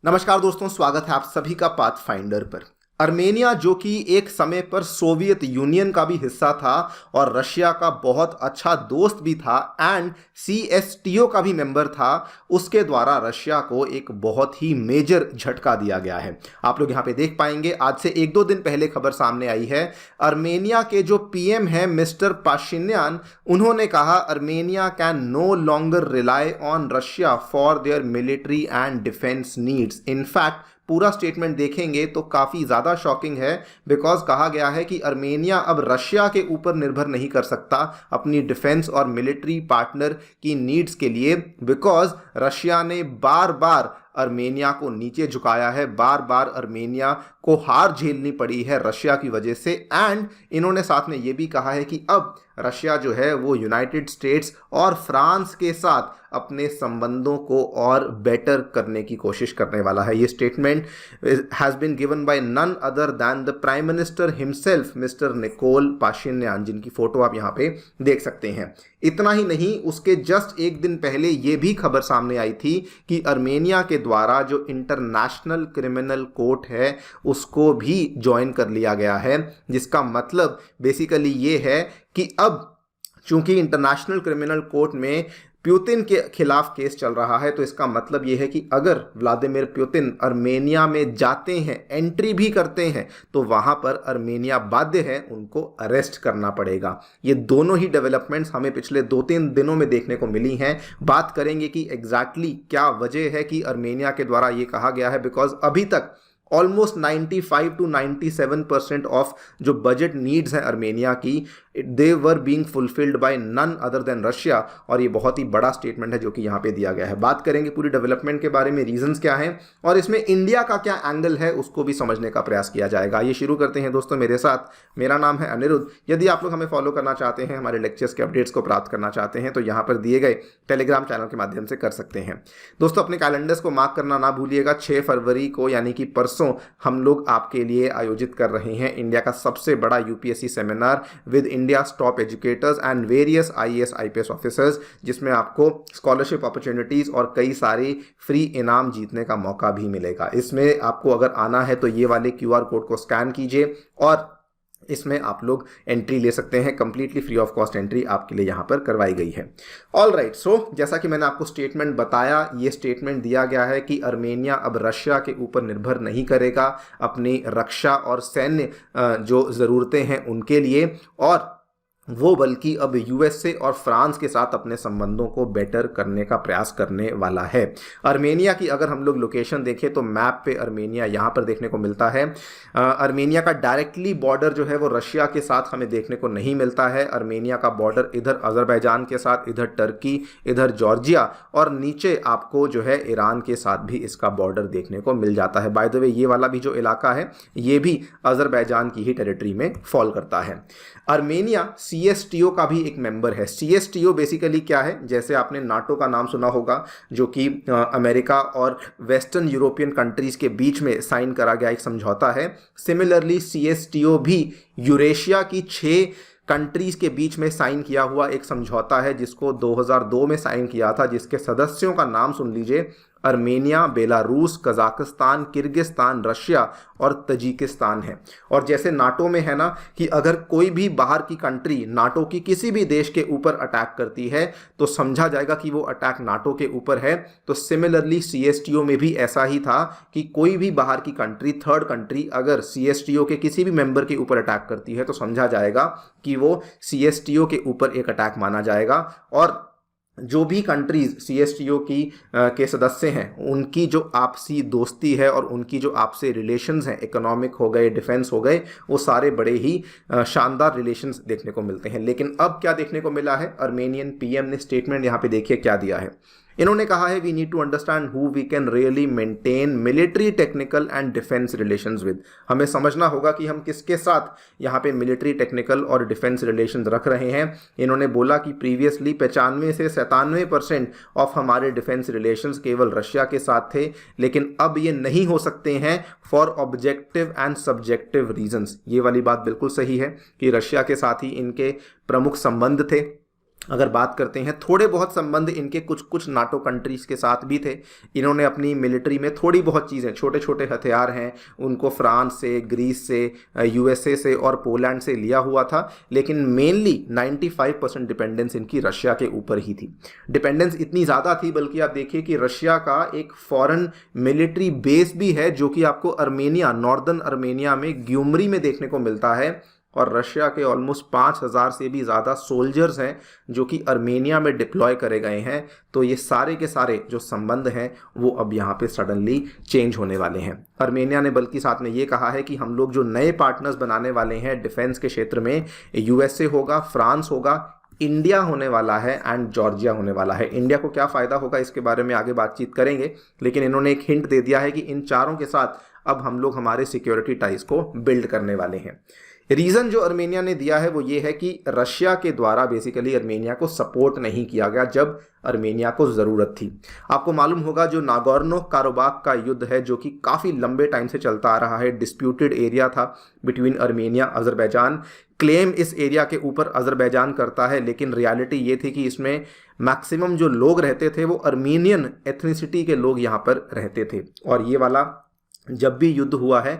नमस्कार दोस्तों, स्वागत है आप सभी का पाथफाइंडर पर। अर्मेनिया जो कि एक समय पर सोवियत यूनियन का भी हिस्सा था और रशिया का बहुत अच्छा दोस्त भी था एंड सीएसटीओ का भी मेंबर था, उसके द्वारा रशिया को एक बहुत ही मेजर झटका दिया गया है। आप लोग यहाँ पे देख पाएंगे, आज से एक दो दिन पहले खबर सामने आई है। अर्मेनिया के जो पीएम हैं मिस्टर पाशिन्यान, उन्होंने कहा Armenia can no longer rely on Russia for their military and defence needs. In fact पूरा स्टेटमेंट देखेंगे तो काफ़ी ज़्यादा शॉकिंग है, बिकॉज कहा गया है कि अर्मेनिया अब रशिया के ऊपर निर्भर नहीं कर सकता अपनी डिफेंस और मिलिट्री पार्टनर की नीड्स के लिए, बिकॉज रशिया ने बार बार अर्मेनिया को नीचे झुकाया है, बार बार अर्मेनिया को हार झेलनी पड़ी है रशिया की वजह से। एंड इन्होंने साथ में ये भी कहा है कि अब रशिया जो है वो यूनाइटेड स्टेट्स और फ्रांस के साथ अपने संबंधों को और बेटर करने की कोशिश करने वाला है। ये statement has been given by none other than the prime minister himself Mister Nikol Pashinyan, जिनकी फोटो आप यहाँ पे देख सकते हैं। इतना ही नहीं, उसके जस्ट एक दिन पहले ये भी खबर सामने आई थी कि अर्मेनिया के द्वारा जो इंटरनेशनल क्रिमिनल कोर्ट है उसको भी ज्वाइन कर लिया गया है, जिसका मतलब बेसिकली ये है कि अब चूंकि इंटरनेशनल क्रिमिनल कोर्ट में पुतिन के खिलाफ केस चल रहा है, तो इसका मतलब यह है कि अगर व्लादिमीर पुतिन अर्मेनिया में जाते हैं, एंट्री भी करते हैं, तो वहां पर अर्मेनिया बाध्य है उनको अरेस्ट करना पड़ेगा। ये दोनों ही डेवलपमेंट्स हमें पिछले 2-3 दिनों में देखने को मिली हैं। बात करेंगे कि एग्जैक्टली क्या वजह है कि अर्मेनिया के द्वारा ये कहा गया है, बिकॉज अभी तक ऑलमोस्ट 95 to 97% ऑफ जो बजट नीड्स हैं अर्मेनिया की, they were being fulfilled by none other than Russia. और ये बहुत ही बड़ा स्टेटमेंट है जो कि यहाँ पे दिया गया है। बात करेंगे पूरी डेवलपमेंट के बारे में, रीजंस क्या हैं और इसमें इंडिया का क्या एंगल है, उसको भी समझने का प्रयास किया जाएगा। ये शुरू करते हैं दोस्तों मेरे साथ। मेरा नाम है अनिरुद्ध। यदि आप लोग हमें फॉलो करना चाहते हैं, हमारे लेक्चर्स के अपडेट्स को प्राप्त करना चाहते हैं, तो यहाँ पर दिए गए टेलीग्राम चैनल के माध्यम से कर सकते हैं। दोस्तों अपने कैलेंडर्स को मार्क करना ना भूलिएगा। 6 फरवरी को यानी कि परसों हम लोग आपके लिए आयोजित कर रहे हैं इंडिया का सबसे बड़ा UPSC seminar with India top educators and various IAS IPS officers, जिसमें आपको स्कॉलरशिप अपॉर्चुनिटीज और कई सारे फ्री इनाम जीतने का मौका भी मिलेगा। इसमें आपको अगर आना है तो ये वाले क्यूआर कोड को स्कैन कीजिए और इसमें आप लोग एंट्री ले सकते हैं। Completely free of cost entry आपके लिए यहाँ पर करवाई गई है। ऑल राइट, सो जैसा कि मैंने आपको स्टेटमेंट बताया, ये स्टेटमेंट दिया गया है कि अर्मेनिया अब रशिया के ऊपर निर्भर नहीं करेगा अपनी रक्षा और सैन्य जो ज़रूरतें हैं उनके लिए, और वो बल्कि अब यूएसए और फ्रांस के साथ अपने संबंधों को बेटर करने का प्रयास करने वाला है। अर्मेनिया की अगर हम लोग लोकेशन देखें तो मैप पे अर्मेनिया यहाँ पर देखने को मिलता है। अर्मेनिया का डायरेक्टली बॉर्डर जो है वो रशिया के साथ हमें देखने को नहीं मिलता है। अर्मेनिया का बॉर्डर इधर अजरबैजान के साथ, इधर टर्की, इधर जॉर्जिया और नीचे आपको जो है ईरान के साथ भी इसका बॉर्डर देखने को मिल जाता है। बाय द वे ये वाला भी जो इलाका है ये भी अजरबैजान की ही टेरिटरी में फॉल करता है। अर्मेनिया सीएसटीओ का भी एक मेंबर है। सीएसटीओ बेसिकली क्या है, जैसे आपने नाटो का नाम सुना होगा जो कि अमेरिका और वेस्टर्न यूरोपियन कंट्रीज के बीच में साइन करा गया एक समझौता है। सिमिलरली सीएसटीओ भी यूरेशिया की 6 कंट्रीज के बीच में साइन किया हुआ एक समझौता है, जिसको 2002 में साइन किया था, जिसके सदस्यों का नाम सुन लीजिए। Armenia, Belarus, Kazakhstan, Kyrgyzstan, Russia और तजिकिस्तान है। और जैसे नाटो में है ना कि अगर कोई भी बाहर की कंट्री नाटो की किसी भी देश के ऊपर अटैक करती है तो समझा जाएगा कि वो अटैक नाटो के ऊपर है, तो सिमिलरली सीएसटीओ में भी ऐसा ही था कि कोई भी बाहर की कंट्री, थर्ड कंट्री अगर सीएसटीओ के किसी भी मेंबर के ऊपर अटैक करती है तो समझा जाएगा कि वो सीएसटीओ के ऊपर एक अटैक माना जाएगा। और जो भी कंट्रीज सीएसटीओ की के सदस्य हैं उनकी जो आपसी दोस्ती है और उनकी जो आपसे रिलेशंस हैं, इकोनॉमिक हो गए, डिफेंस हो गए, वो सारे बड़े ही शानदार रिलेशंस देखने को मिलते हैं। लेकिन अब क्या देखने को मिला है, अर्मेनियन पीएम ने स्टेटमेंट यहाँ पे देखिए क्या दिया है। इन्होंने कहा है we need to understand who we can really maintain military, technical and defence relations with. हमें समझना होगा कि हम किसके साथ यहाँ पे मिलिट्री, टेक्निकल और डिफेंस रिलेशंस रख रहे हैं। इन्होंने बोला कि प्रीवियसली 95 से 97% ऑफ हमारे डिफेंस रिलेशंस केवल रशिया के साथ थे, लेकिन अब ये नहीं हो सकते हैं for objective and subjective reasons. ये वाली बात बिल्कुल सही है कि रशिया के साथ ही इनके प्रमुख संबंध थे अगर बात करते हैं, थोड़े बहुत संबंध इनके कुछ कुछ नाटो कंट्रीज के साथ भी थे। इन्होंने अपनी मिलिट्री में थोड़ी बहुत चीज़ें, छोटे छोटे हथियार हैं, उनको फ्रांस से, ग्रीस से, यूएसए से और पोलैंड से लिया हुआ था, लेकिन मेनली 95% डिपेंडेंस इनकी रशिया के ऊपर ही थी। डिपेंडेंस इतनी ज़्यादा थी, बल्कि आप देखिए कि रशिया का एक फॉरेन मिलिट्री बेस भी है जो कि आपको अर्मेनिया, नॉर्दर्न अर्मेनिया में ग्यूमरी में देखने को मिलता है। और रशिया के ऑलमोस्ट 5,000 से भी ज़्यादा सोल्जर्स हैं जो कि अर्मेनिया में डिप्लॉय करे गए हैं। तो ये सारे के सारे जो संबंध हैं वो अब यहाँ पे सडनली चेंज होने वाले हैं। अर्मेनिया ने बल्कि साथ में ये कहा है कि हम लोग जो नए पार्टनर्स बनाने वाले हैं डिफेंस के क्षेत्र में, यूएसए होगा, फ्रांस होगा, इंडिया होने वाला है एंड जॉर्जिया होने वाला है। इंडिया को क्या फ़ायदा होगा इसके बारे में आगे बातचीत करेंगे, लेकिन इन्होंने एक हिंट दे दिया है कि इन चारों के साथ अब हम लोग हमारे सिक्योरिटी टाइज को बिल्ड करने वाले हैं। रीज़न जो अर्मेनिया ने दिया है वो ये है कि रशिया के द्वारा बेसिकली अर्मेनिया को सपोर्ट नहीं किया गया जब अर्मेनिया को ज़रूरत थी। आपको मालूम होगा जो नागोर्नो कारोबाग का युद्ध है, जो कि काफ़ी लंबे टाइम से चलता आ रहा है, डिस्प्यूटेड एरिया था बिटवीन अर्मेनिया अज़रबैजान। क्लेम इस एरिया के ऊपर अज़रबैजान करता है, लेकिन रियलिटी ये थी कि इसमें मैक्सिमम जो लोग रहते थे वो अर्मेनियन एथनिसिटी के लोग यहाँ पर रहते थे। और ये वाला जब भी युद्ध हुआ है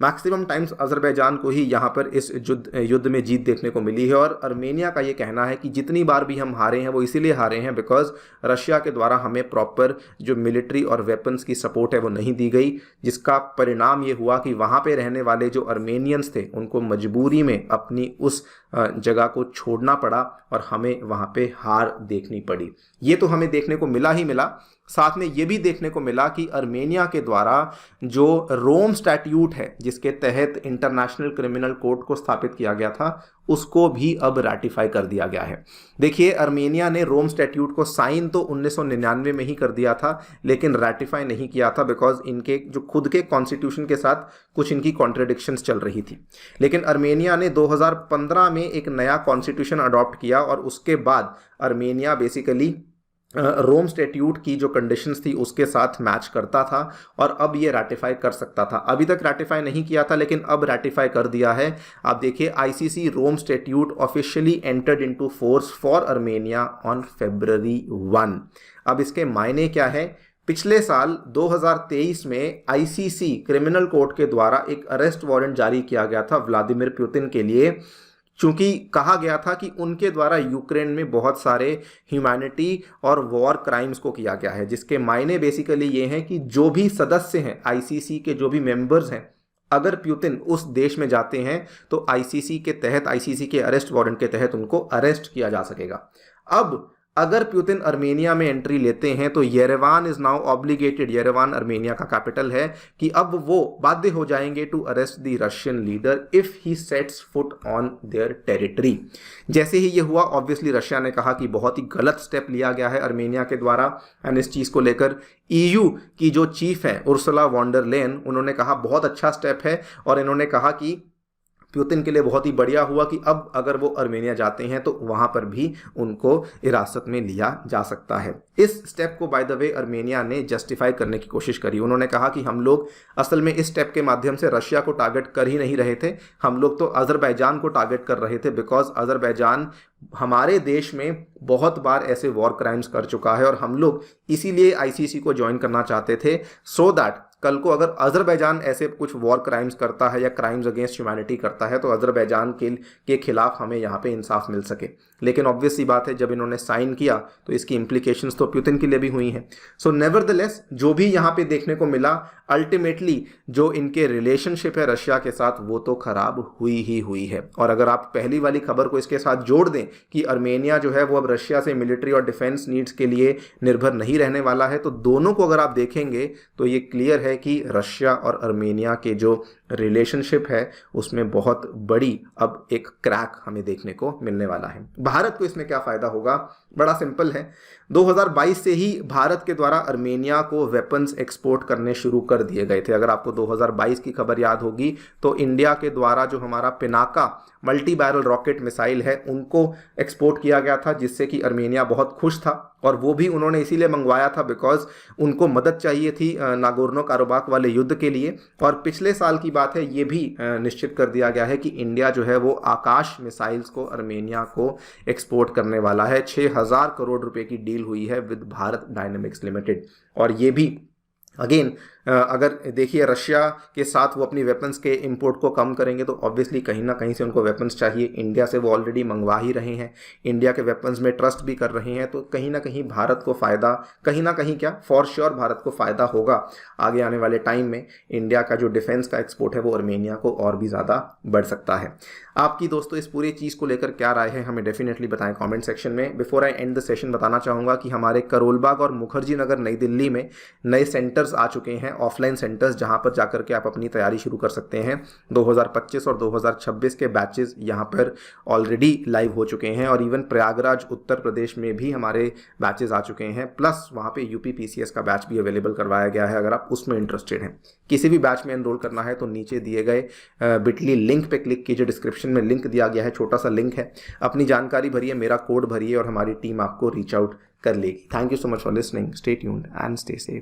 मैक्सिमम टाइम्स अज़रबैजान को ही यहाँ पर इस युद्ध में जीत देखने को मिली है। और अर्मेनिया का ये कहना है कि जितनी बार भी हम हारे हैं वो इसीलिए हारे हैं बिकॉज रशिया के द्वारा हमें प्रॉपर जो मिलिट्री और वेपन्स की सपोर्ट है वो नहीं दी गई, जिसका परिणाम ये हुआ कि वहाँ पे रहने वाले जो अर्मेनियंस थे उनको मजबूरी में अपनी उस जगह को छोड़ना पड़ा और हमें वहाँ पे हार देखनी पड़ी। ये तो हमें देखने को मिला ही मिला, साथ में ये भी देखने को मिला कि अर्मेनिया के द्वारा जो रोम स्टैट्यूट है जिसके तहत इंटरनेशनल क्रिमिनल कोर्ट को स्थापित किया गया था उसको भी अब रैटिफाई कर दिया गया है। देखिए, अर्मेनिया ने रोम स्टैट्यूट को साइन तो 1999 में ही कर दिया था, लेकिन रैटिफाई नहीं किया था बिकॉज इनके जो खुद के कॉन्स्टिट्यूशन के साथ कुछ इनकी कॉन्ट्रडिक्शंस चल रही थी। लेकिन अर्मेनिया ने 2015 में एक नया कॉन्स्टिट्यूशन अडॉप्ट किया और उसके बाद अर्मेनिया बेसिकली रोम स्टैट्यूट की जो कंडीशंस थी उसके साथ मैच करता था और अब ये रैटिफाई कर सकता था। अभी तक रैटिफाई नहीं किया था, लेकिन अब रैटिफाई कर दिया है। आप देखिए, ICC Rome statute officially entered into force for Armenia on February 1। अब इसके मायने क्या है? पिछले साल 2023 में आईसीसी क्रिमिनल कोर्ट के द्वारा एक अरेस्ट वारंट जारी किया गया था व्लादिमीर पुतिन के लिए, चूंकि कहा गया था कि उनके द्वारा यूक्रेन में बहुत सारे ह्यूमैनिटी और वॉर क्राइम्स को किया गया है, जिसके मायने बेसिकली ये हैं कि जो भी सदस्य हैं आईसीसी के, जो भी मेंबर्स हैं, अगर पुतिन उस देश में जाते हैं तो आईसीसी के तहत, आईसीसी के अरेस्ट वारंट के तहत उनको अरेस्ट किया जा सकेगा। अब अगर पुतिन अर्मेनिया में एंट्री लेते हैं तो Yerevan is now obligated, Yerevan Armenia का कैपिटल है, कि अब वो बाध्य हो जाएंगे to arrest the Russian leader if he sets foot on their territory. जैसे ही ये हुआ, ऑब्वियसली रशिया ने कहा कि बहुत ही गलत स्टेप लिया गया है अर्मेनिया के द्वारा, एंड इस चीज़ को लेकर ईयू की जो चीफ है उर्सुला वॉन डर लेयन, उन्होंने कहा बहुत अच्छा स्टेप है, और इन्होंने कहा कि पुतिन के लिए बहुत ही बढ़िया हुआ कि अब अगर वो अर्मेनिया जाते हैं तो वहाँ पर भी उनको हिरासत में लिया जा सकता है। इस स्टेप को बाय द वे अर्मेनिया ने जस्टिफाई करने की कोशिश करी। उन्होंने कहा कि हम लोग असल में इस स्टेप के माध्यम से रशिया को टारगेट कर ही नहीं रहे थे, हम लोग तो अज़रबैजान को टारगेट कर रहे थे, बिकॉज अज़रबैजान हमारे देश में बहुत बार ऐसे वॉर क्राइम्स कर चुका है और हम लोग इसीलिए आईसीसी को ज्वाइन करना चाहते थे, सो दैट कल को अगर अज़रबैजान ऐसे कुछ वॉर क्राइम्स करता है या क्राइम्स अगेंस्ट ह्यूमैनिटी करता है तो अज़रबैजान के खिलाफ हमें यहाँ पे इंसाफ मिल सके। लेकिन ऑब्वियस सी बात है, जब इन्होंने साइन किया तो इसकी इम्प्लीकेशंस तो पुतिन के लिए भी हुई हैं। सो नेवरदलेस जो भी यहाँ पे देखने को मिला, अल्टीमेटली जो इनके रिलेशनशिप है रशिया के साथ वो तो खराब हुई ही हुई है। और अगर आप पहली वाली खबर को इसके साथ जोड़ दें कि अर्मेनिया जो है वो अब रशिया से मिलिट्री और डिफेंस नीड्स के लिए निर्भर नहीं रहने वाला है, तो दोनों को अगर आप देखेंगे तो ये क्लियर है कि रशिया और अर्मेनिया के जो रिलेशनशिप है उसमें बहुत बड़ी अब एक क्रैक हमें देखने को मिलने वाला है। भारत को इसमें क्या फ़ायदा होगा? बड़ा सिंपल है। 2022 से ही भारत के द्वारा अर्मेनिया को वेपन्स एक्सपोर्ट करने शुरू कर दिए गए थे। अगर आपको 2022 की खबर याद होगी तो इंडिया के द्वारा जो हमारा Pinaka multi barrel rocket missile है उनको एक्सपोर्ट किया गया था, जिससे कि अर्मेनिया बहुत खुश था। और वो भी उन्होंने इसीलिए मंगवाया था बिकॉज उनको मदद चाहिए थी नागोर्नो कारोबाक वाले युद्ध के लिए। और पिछले साल की बात है, ये भी निश्चित कर दिया गया है कि इंडिया जो है वो आकाश मिसाइल्स को अर्मेनिया को एक्सपोर्ट करने वाला है। 6,000 करोड़ रुपए की डील हुई है विद भारत डायनेमिक्स लिमिटेड। और ये भी अगेन अगर देखिए रशिया के साथ वो अपनी वेपन्स के इंपोर्ट को कम करेंगे तो ऑब्वियसली कहीं ना कहीं से उनको वेपन्स चाहिए। इंडिया से वो ऑलरेडी मंगवा ही रहे हैं, इंडिया के वेपन्स में ट्रस्ट भी कर रहे हैं, तो कहीं ना कहीं भारत को फ़ायदा, कहीं ना कहीं क्या फॉर श्योर भारत को फ़ायदा होगा आगे आने वाले टाइम में। इंडिया का जो डिफेंस का एक्सपोर्ट है वो अर्मेनिया को और भी ज़्यादा बढ़ सकता है। आपकी दोस्तों इस पूरी चीज़ को लेकर क्या राय है हमें डेफिनेटली बताएं कमेंट सेक्शन में। Before I and the session बताना चाहूँगा कि हमारे करोलबाग और मुखर्जी नगर नई दिल्ली में नए सेंटर्स आ चुके हैं, ऑफलाइन सेंटर्स, जहां पर जाकर के आप अपनी तैयारी शुरू कर सकते हैं। 2025 और 2026 के बैचेस यहां पर ऑलरेडी लाइव हो चुके हैं और इवन प्रयागराज उत्तर प्रदेश में भी हमारे बैचेस आ चुके हैं। प्लस वहां पे यूपी पीसीएस का बैच भी अवेलेबल करवाया गया है। अगर आप उसमें इंटरेस्टेड हैं, किसी भी बैच में एनरोल करना है तो नीचे दिए गए बिटली लिंक पे क्लिक कीजिए, डिस्क्रिप्शन में लिंक दिया गया है, छोटा सा लिंक है, अपनी जानकारी भरिए, मेरा कोड भरिए और हमारी टीम आपको रीच आउट कर लेगी। Thank you so much for listening, stay tuned and stay safe.